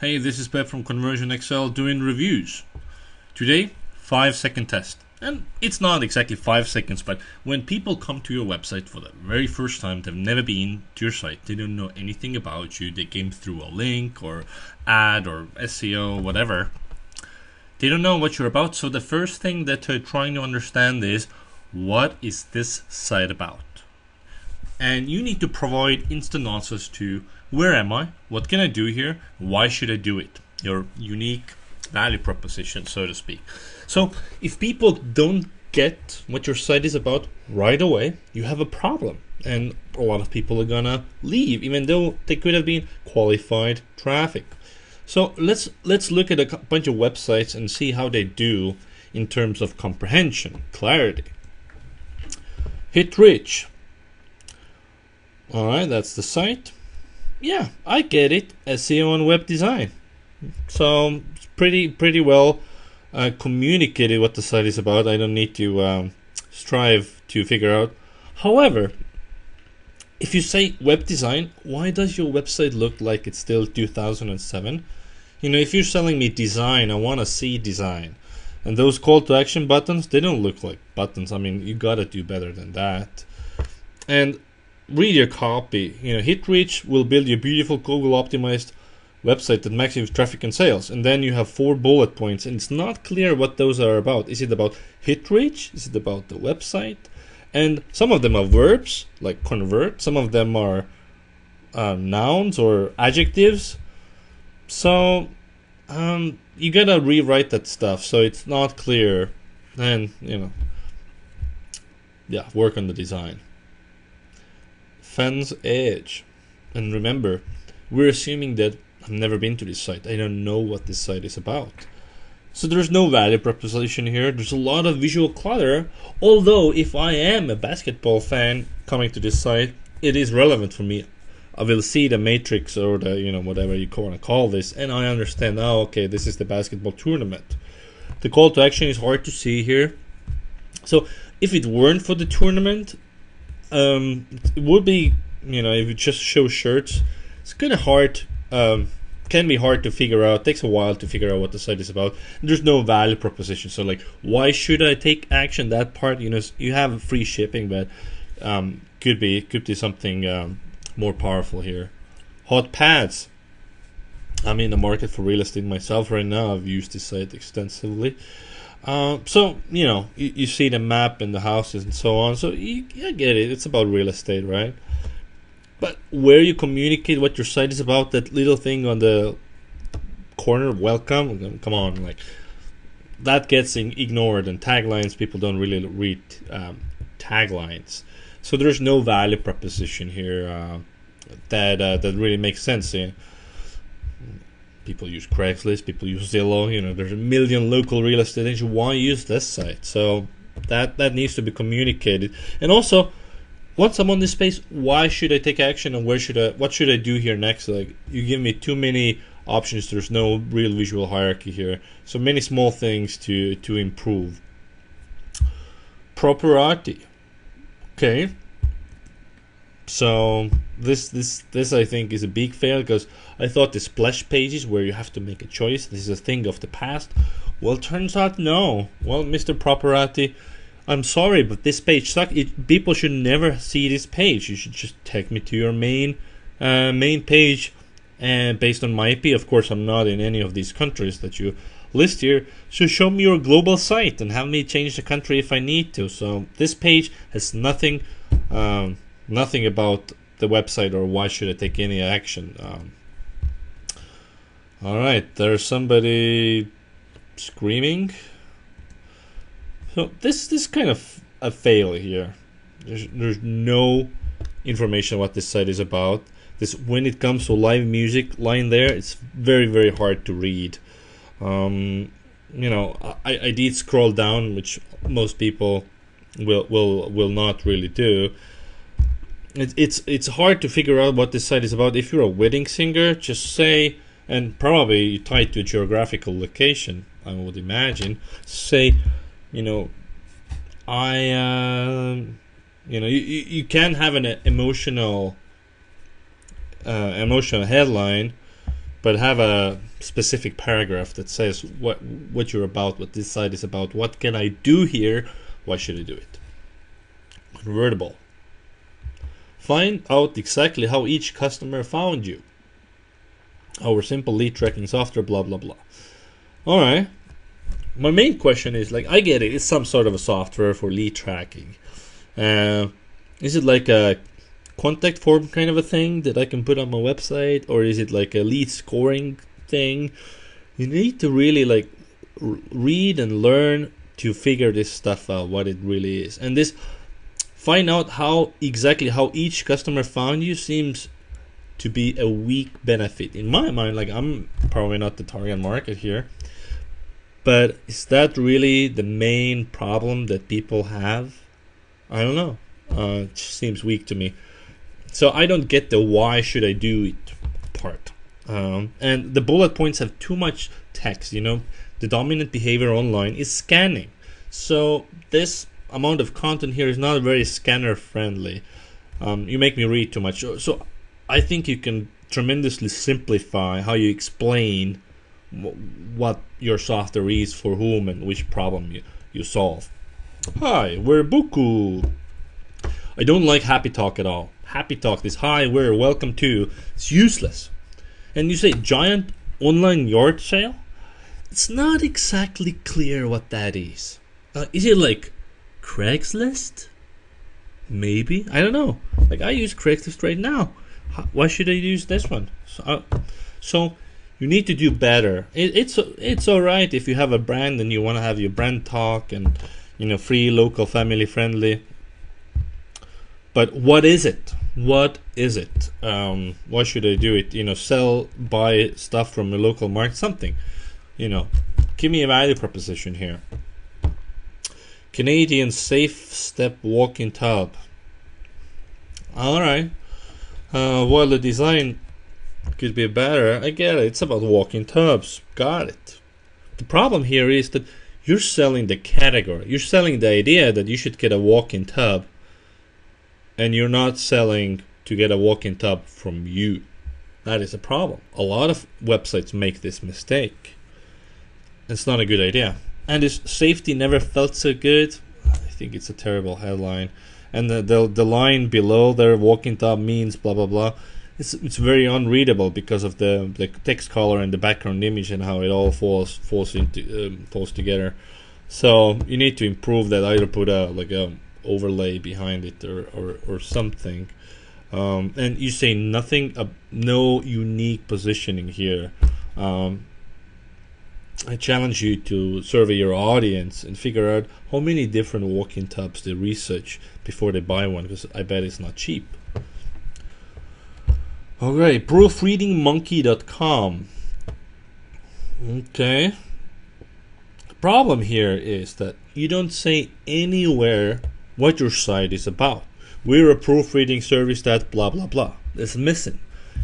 Hey, this is Pep from ConversionXL doing reviews. Today, 5-second test. And it's not exactly 5 seconds, but when people come to your website for the very first time, they've never been to your site, they don't know anything about you, they came through a link or ad or SEO, whatever. They don't know what you're about, so the first thing that they're trying to understand is, what is this site about? And you need to provide instant answers to, where am I? What can I do here? Why should I do it? Your unique value proposition, so to speak. So if people don't get what your site is about right away, you have a problem. And a lot of people are gonna leave, even though they could have been qualified traffic. So let's look at a bunch of websites and see how they do in terms of comprehension, clarity. Hit reach. Alright, that's the site. Yeah, I get it. SEO and web design. So it's pretty well communicated what the site is about. I don't need to strive to figure out. However, if you say web design, why does your website look like it's still 2007? You know, if you're selling me design, I want to see design. And those call to action buttons, they don't look like buttons. I mean, you gotta do better than that. And read your copy. You know, hit reach will build your beautiful Google optimized website that maximizes traffic and sales. And then you have 4 bullet points, and it's not clear what those are about. Is it about hit reach? Is it about the website? And some of them are verbs, like convert. Some of them are nouns or adjectives. So you gotta rewrite that stuff so it's not clear. And, you know, yeah, work on the design. Fans edge. And remember, we're assuming that I've never been to this site. I don't know what this site is about. So there's no value proposition here. There's a lot of visual clutter. Although if I am a basketball fan coming to this site, it is relevant for me. I will see the matrix or the, you know, whatever you want to call this, and I understand, oh, okay, this is the basketball tournament. The call to action is hard to see here. So if it weren't for the tournament, it would be, you know, if you just show shirts, it's kind of hard, can be hard to figure out, takes a while to figure out what the site is about. There's no value proposition, so like, why should I take action? That part, you know, you have free shipping, but could be something more powerful here. Hot pads. I'm in the market for real estate myself right now. I've used this site extensively. So, you know, you see the map and the houses and so on. So you get it. It's about real estate, right? But where you communicate what your site is about, that little thing on the corner, welcome, come on, like that gets ignored. And taglines, people don't really read taglines. So there's no value proposition here that really makes sense. Yeah. People use Craigslist, people use Zillow. You know, there's a million local real estate agents. Why use this site? So that needs to be communicated. And also, once I'm on this space, why should I take action, and what should I do here next? Like, you give me too many options. There's no real visual hierarchy here. So many small things to improve. Propriety. Okay. So this I think is a big fail, because I thought the splash pages where you have to make a choice, this is a thing of the past. Well, turns out no. Well, Mr. Propriety, I'm sorry, but this page sucks. People should never see this page. You should just take me to your main page, and based on my IP, of course, I'm not in any of these countries that you list here. So show me your global site and have me change the country if I need to. So this page has nothing about the website or why should I take any action. All right, there's somebody screaming. So this is kind of a fail here. There's no information what this site is about. When it comes to live music line there, it's very hard to read. You know, I did scroll down, which most people will not really do. It's hard to figure out what this site is about. If you're a wedding singer, just say, and probably tied to a geographical location, I would imagine, say, you know, you can have an emotional headline, but have a specific paragraph that says what you're about, what this site is about, what can I do here, why should I do it. Convertible. Find out exactly how each customer found you. Our simple lead tracking software, blah blah blah. All right. My main question is, like, I get it. It's some sort of a software for lead tracking. Is it like a contact form kind of a thing that I can put on my website, or is it like a lead scoring thing? You need to really like read and learn to figure this stuff out, what it really is. And this, find out how each customer found you seems to be a weak benefit in my mind. Like, I'm probably not the target market here, but is that really the main problem that people have? I don't know. It seems weak to me. So I don't get the why should I do it part. And the bullet points have too much text. The dominant behavior online is scanning. So this amount of content here is not very scanner friendly. You make me read too much. So I think you can tremendously simplify how you explain what your software is for whom and which problem you solve. Hi, we're Buku. I don't like happy talk at all. Happy talk, this hi, we're, welcome to, it's useless. And you say giant online yard sale? It's not exactly clear what that is. Is it like Craigslist? Maybe, I don't know. Like, I use Craigslist right now. Why should I use this one? So you need to do better. It's all right if you have a brand and you want to have your brand talk and free, local, family friendly. But what is it? What is it? Why should I do it? Sell, buy stuff from a local market, something. Give me a value proposition here. Canadian safe step walk-in tub. All right. While the design could be better, I get it. It's about walk-in tubs. Got it. The problem here is that you're selling the category. You're selling the idea that you should get a walk-in tub, and you're not selling to get a walk-in tub from you. That is a problem. A lot of websites make this mistake. It's not a good idea. And this safety never felt so good. I think it's a terrible headline. And the line below there, walk-in tub means blah blah blah. It's very unreadable because of the text color and the background image and how it all falls together. So you need to improve that. Either put a overlay behind it or something. And you say nothing, no unique positioning here. I challenge you to survey your audience and figure out how many different walk-in tubs they research before they buy one, because I bet it's not cheap. Alright, proofreadingmonkey.com. Okay. The problem here is that you don't say anywhere what your site is about. We're a proofreading service that blah blah blah. That's missing.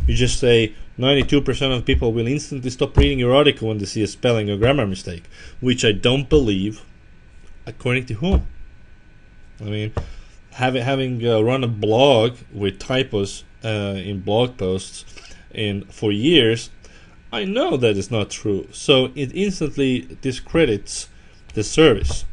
You just say 92% of people will instantly stop reading your article when they see a spelling or grammar mistake, which I don't believe. According to whom? I mean, having run a blog with typos in blog posts for years, I know that is not true. So it instantly discredits the service.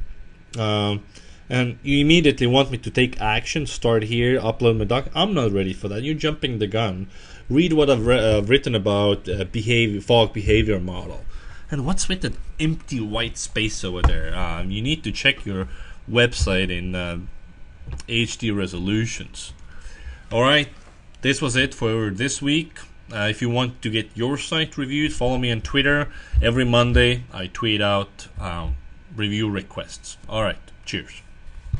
And you immediately want me to take action, start here, upload my doc. I'm not ready for that. You're jumping the gun. Read what I've written about fog behavior model. And what's with that empty white space over there? You need to check your website in HD resolutions. All right, this was it for this week. If you want to get your site reviewed, follow me on Twitter. Every Monday, I tweet out review requests. All right, cheers.